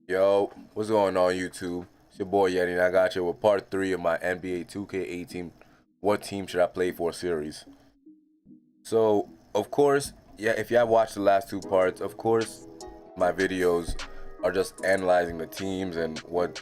Yo, what's going on YouTube? It's your boy Yeti, and I got you with part 3 of my NBA 2K18 What Team Should I Play For series. So, of course, yeah, if you have watched the last two parts, of course, my videos are just analyzing the teams and what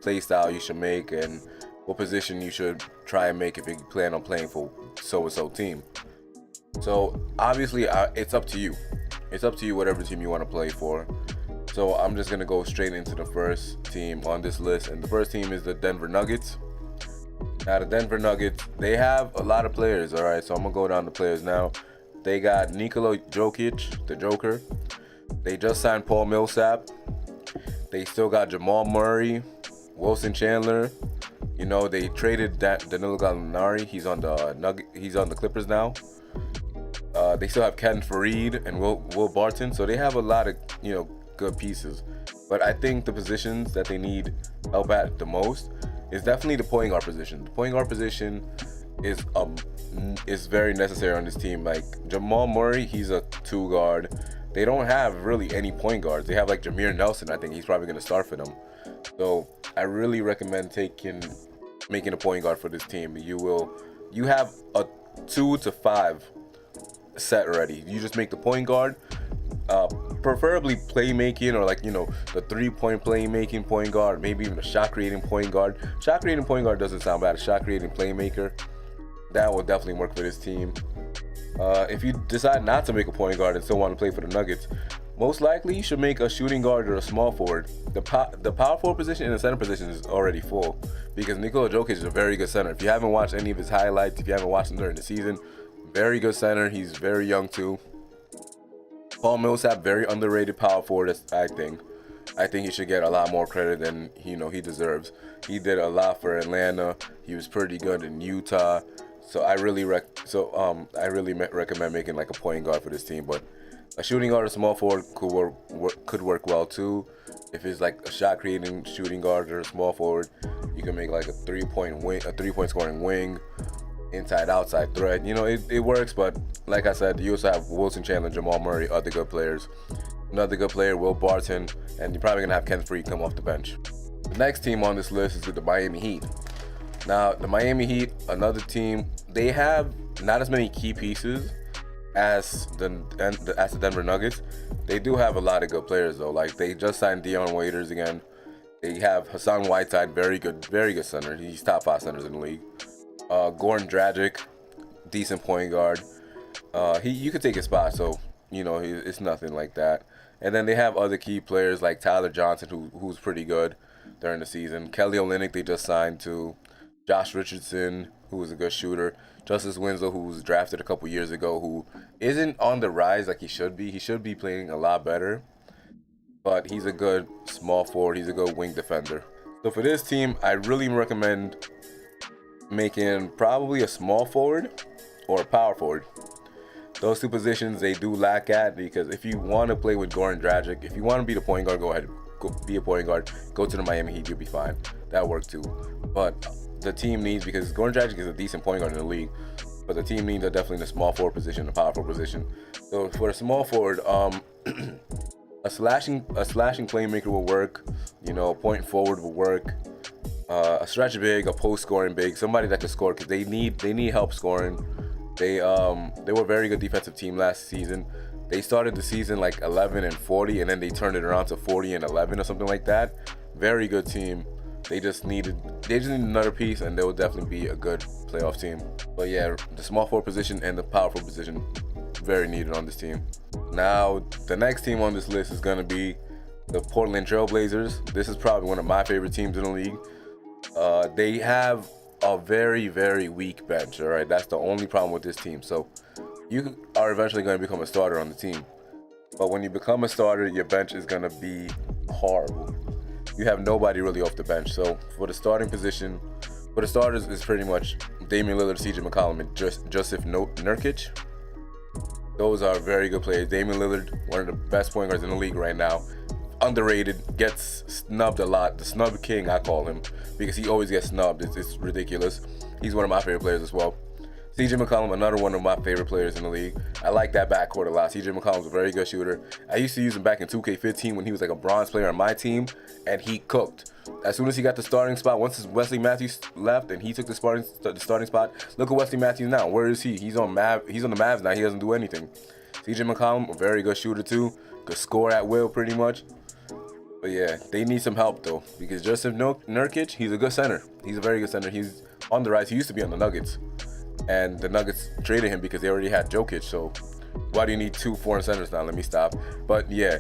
play style you should make and what position you should try and make if you plan on playing for so-and-so team. So, obviously, it's up to you. It's up to you whatever team you want to play for. So I'm just gonna go straight into the first team on this list, and the first team is the Denver Nuggets. Now the Denver Nuggets, they have a lot of players. All right, so I'm gonna go down the players now. They got Nikola Jokic, the Joker. They just signed Paul Millsap. They still got Jamal Murray, Wilson Chandler. You know, they traded Danilo Gallinari. He's on the Clippers now. They still have Ken Farid and Will Barton. So they have a lot of good pieces. But I think the positions that they need help at the most is definitely the point guard position. The point guard position is very necessary on this team. Like Jamal Murray, he's a 2 guard. They don't have really any point guards. They have like Jameer Nelson. I think he's probably gonna start for them. So I really recommend making a point guard for this team. You have a 2 to 5 set ready. You just make the point guard. Preferably playmaking, or the 3-point playmaking point guard, maybe even a shot creating point guard. Shot creating point guard doesn't sound bad. A shot creating playmaker, that will definitely work for this team. If you decide not to make a point guard and still want to play for the Nuggets, most likely you should make a shooting guard or a small forward. The power forward position and the center position is already full because Nikola Jokic is a very good center. If you haven't watched any of his highlights, if you haven't watched him during the season, very good center. He's very young too. Paul Millsap, very underrated power forward. I think he should get a lot more credit than he deserves. He did a lot for Atlanta. He was pretty good in Utah. So I really recommend making like a point guard for this team. But a shooting guard or small forward could work well too. If it's like a shot creating shooting guard or a small forward, you can make like a 3-point scoring wing. Inside outside threat, it works. But like I said, you also have Wilson Chandler, Jamal Murray, other good players. Another good player, Will Barton, and you're probably gonna have Ken Farid come off the bench. The next team on this list is the Miami Heat. Now the Miami Heat, another team, they have not as many key pieces as the Denver Nuggets. They do have a lot of good players though. Like they just signed Dion Waiters again. They have Hassan Whiteside, very good center. He's top 5 centers in the league. Goran Dragic, decent point guard. You could take his spot, so it's nothing like that. And then they have other key players like Tyler Johnson, who's pretty good during the season. Kelly Olynyk, they just signed to. Josh Richardson, who is a good shooter. Justice Winslow, who was drafted a couple years ago, who isn't on the rise like he should be. He should be playing a lot better, but he's a good small forward. He's a good wing defender. So for this team, I really recommend making probably a small forward or a power forward. Those two positions they do lack at, because if you want to play with Goran Dragic, if you want to be the point guard, go ahead, go be a point guard, go to the Miami Heat, you'll be fine. That works too. But the team needs, because Goran Dragic is a decent point guard in the league, but the team needs are definitely in the small forward position, the power forward position. So for the small forward, a slashing playmaker will work. Point forward will work. A stretch big, a post scoring big, somebody that can score, because they need help scoring. They were a very good defensive team last season. They started the season like 11-40, and then they turned it around to 40-11 or something like that. Very good team. They just needed another piece, and they will definitely be a good playoff team. But yeah, the small forward position and the power forward position, very needed on this team. Now the next team on this list is gonna be the Portland Trailblazers. This is probably one of my favorite teams in the league. They have a very, very weak bench. All right, that's the only problem with this team. So you are eventually going to become a starter on the team, but when you become a starter, your bench is going to be horrible. You have nobody really off the bench. So for the starting position, for the starters, is pretty much Damian Lillard, CJ McCollum, and Jusuf Nurkic. Those are very good players. Damian Lillard, one of the best point guards in the league right now. Underrated, gets snubbed a lot. The snub king, I call him, because he always gets snubbed. It's ridiculous. He's one of my favorite players as well. CJ McCollum, another one of my favorite players in the league. I like that backcourt a lot. CJ McCollum's a very good shooter. I used to use him back in 2K18 when he was like a bronze player on my team, and he cooked. As soon as he got the starting spot, once Wesley Matthews left and he took the starting spot, look at Wesley Matthews now. Where is he? He's on the Mavs now. He doesn't do anything. CJ McCollum, a very good shooter too. Could score at will pretty much. But yeah, they need some help though, because Jusuf Nurkic, he's a good center. He's a very good center. He's on the rise. He used to be on the Nuggets, and the Nuggets traded him because they already had Jokic. So why do you need 2 foreign centers now? Let me stop. But yeah,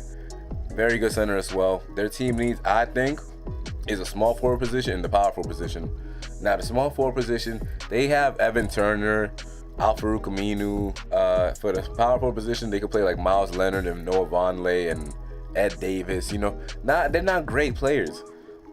very good center as well. Their team needs, I think, is a small forward position and the power forward position. Now the small forward position, they have Evan Turner, Al-Farouq Aminu. For the power forward position, they could play like Miles Leonard and Noah Vonleh and Ed Davis. You know, they're not great players,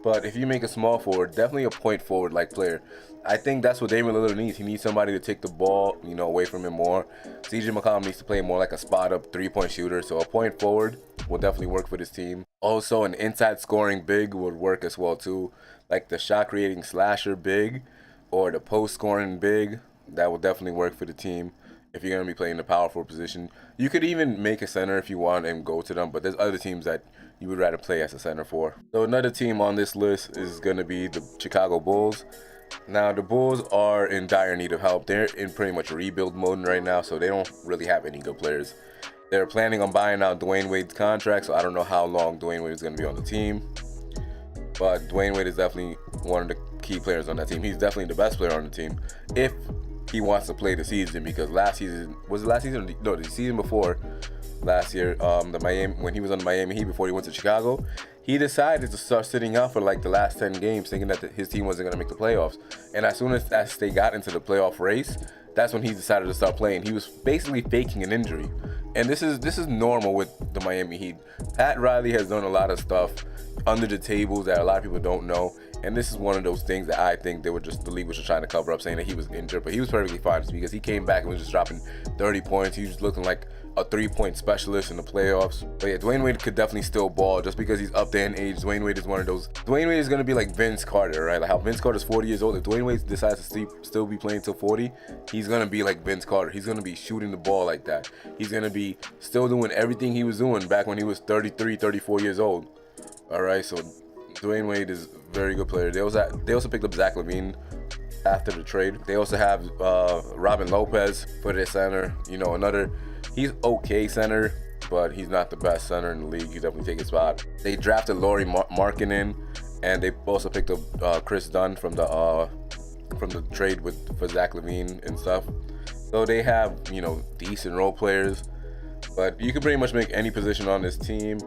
but if you make a small forward, definitely a point forward like player. I think that's what Damian Lillard needs. He needs somebody to take the ball, you know, away from him more. CJ McCollum needs to play more like a spot up 3-point shooter. So a point forward will definitely work for this team. Also, an inside scoring big would work as well too, like the shot creating slasher big or the post scoring big. That will definitely work for the team. If you're going to be playing the power forward position, you could even make a center if you want and go to them, but there's other teams that you would rather play as a center for. So another team on this list is going to be the Chicago Bulls. Now the Bulls are in dire need of help. They're in pretty much rebuild mode right now, so they don't really have any good players. They're planning on buying out Dwayne Wade's contract, so I don't know how long Dwayne Wade is going to be on the team, but Dwayne Wade is definitely one of the key players on that team. He's definitely the best player on the team if he wants to play the season, because last season, was it last season? No, the season before last year, when he was on the Miami Heat before he went to Chicago, he decided to start sitting out for like the last 10 games, thinking that his team wasn't going to make the playoffs. And as soon as they got into the playoff race, that's when he decided to start playing. He was basically faking an injury, and this is normal with the Miami Heat. Pat Riley has done a lot of stuff under the tables that a lot of people don't know. And this is one of those things that I think the league was just trying to cover up, saying that he was injured, but he was perfectly fine because he came back and was just dropping 30 points. He was looking like a 3-point specialist in the playoffs. But yeah, Dwayne Wade could definitely still ball just because he's up there in age. Dwayne Wade is one of those. Dwayne Wade is going to be like Vince Carter, right? Like how Vince Carter is 40 years old. If Dwayne Wade decides to still be playing till 40, he's going to be like Vince Carter. He's going to be shooting the ball like that. He's going to be still doing everything he was doing back when he was 33, 34 years old. All right, so Dwayne Wade is a very good player. They also picked up Zach LaVine after the trade. They also have Robin Lopez for their center. You know, he's okay center, but he's not the best center in the league. He definitely take his spot. They drafted Lauri Markkanen, and they also picked up Chris Dunn from the trade for Zach LaVine and stuff. So they have, you know, decent role players, but you can pretty much make any position on this team.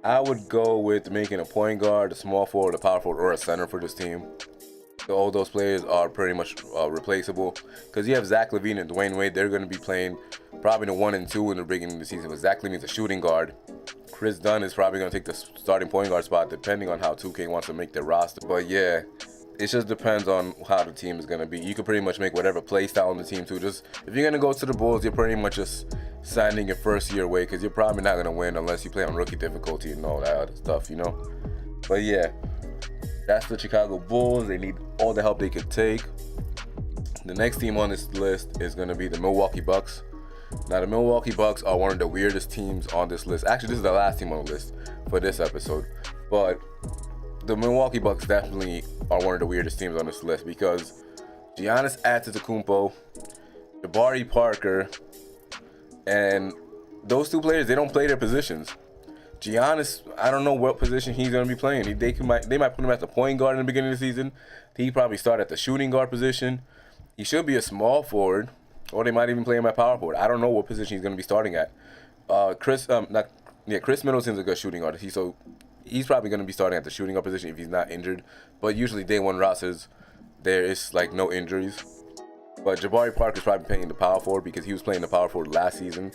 I would go with making a point guard, a small forward, a power forward, or a center for this team. So all those players are pretty much replaceable, because you have Zach LaVine and Dwayne Wade. They're going to be playing probably the 1 and 2 in the beginning of the season. But Zach LaVine's a shooting guard. Chris Dunn is probably going to take the starting point guard spot, depending on how 2K wants to make their roster. But yeah, it just depends on how the team is going to be. You can pretty much make whatever play style on the team too. Just if you're going to go to the Bulls, you're pretty much just signing your first year away, because you're probably not going to win unless you play on rookie difficulty and all that other stuff, you know. But yeah, that's the Chicago Bulls. They need all the help they could take. The next team on this list is going to be the Milwaukee Bucks. Now, the Milwaukee Bucks are one of the weirdest teams on this list. Actually, this is the last team on the list for this episode. But the Milwaukee Bucks definitely are one of the weirdest teams on this list, because Giannis Antetokounmpo, Jabari Parker, and those two players, they don't play their positions. Giannis, I don't know what position he's going to be playing. They might put him at the point guard in the beginning of the season. He probably start at the shooting guard position. He should be a small forward, or they might even play him at power forward. I don't know what position he's going to be starting at. Chris Middleton's a good shooting guard. He's probably going to be starting at the shooting guard position if he's not injured. But usually day one rosters, there is like no injuries. But Jabari Parker's probably playing the power forward, because he was playing the power forward last season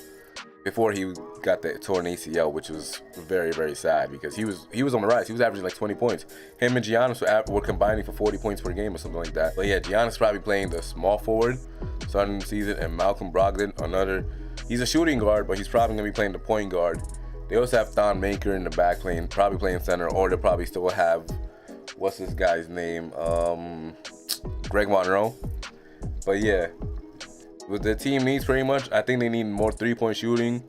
before he got the torn ACL, which was very, very sad, because he was on the rise. He was averaging like 20 points. Him and Giannis were combining for 40 points per game or something like that. But yeah, Giannis probably playing the small forward starting the season, and Malcolm Brogdon, he's a shooting guard, but he's probably going to be playing the point guard. They also have Thon Maker in the back probably playing center, or they'll probably still have, what's this guy's name? Greg Monroe. But yeah, what the team needs pretty much. I think they need more 3-point shooting.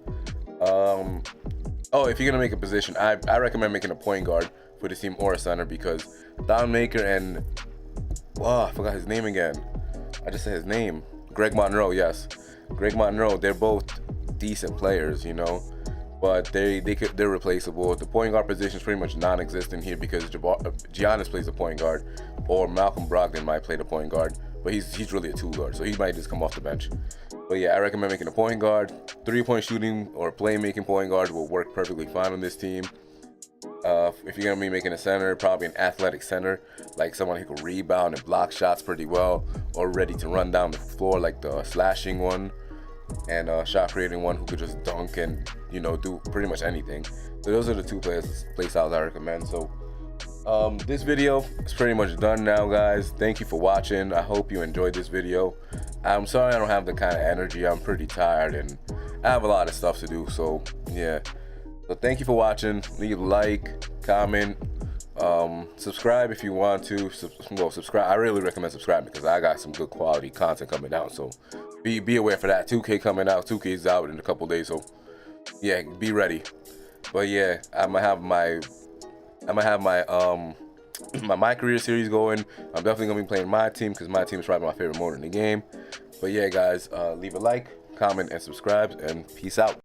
Oh, if you're gonna make a position, I recommend making a point guard for this team or a center, because Don Maker and I forgot his name again. I just said his name. Greg Monroe, yes. Greg Monroe, they're both decent players, you know, but they're replaceable. The point guard position is pretty much non-existent here because Giannis plays the point guard, or Malcolm Brogdon might play the point guard, but he's really a two guard, so he might just come off the bench. But yeah, I recommend making a point guard. 3-point shooting or playmaking point guard will work perfectly fine on this team. If you're gonna be making a center, probably an athletic center, like someone who can rebound and block shots pretty well, or ready to run down the floor, like the slashing one and shot creating one who could just dunk and, you know, do pretty much anything. So those are the two play styles I recommend. So this video is pretty much done now, guys. Thank you for watching. I hope you enjoyed this video. I'm sorry I don't have the kind of energy. I'm pretty tired and I have a lot of stuff to do. So yeah. So thank you for watching. Leave a like, comment, subscribe if you want to. Well, subscribe. I really recommend subscribing because I got some good quality content coming out. So be aware for that. 2K coming out. 2K is out in a couple days. So yeah, be ready. But yeah, I'm gonna have my my career series going. I'm definitely gonna be playing my team because my team is probably my favorite mode in the game. But yeah, guys, leave a like, comment, and subscribe, and peace out.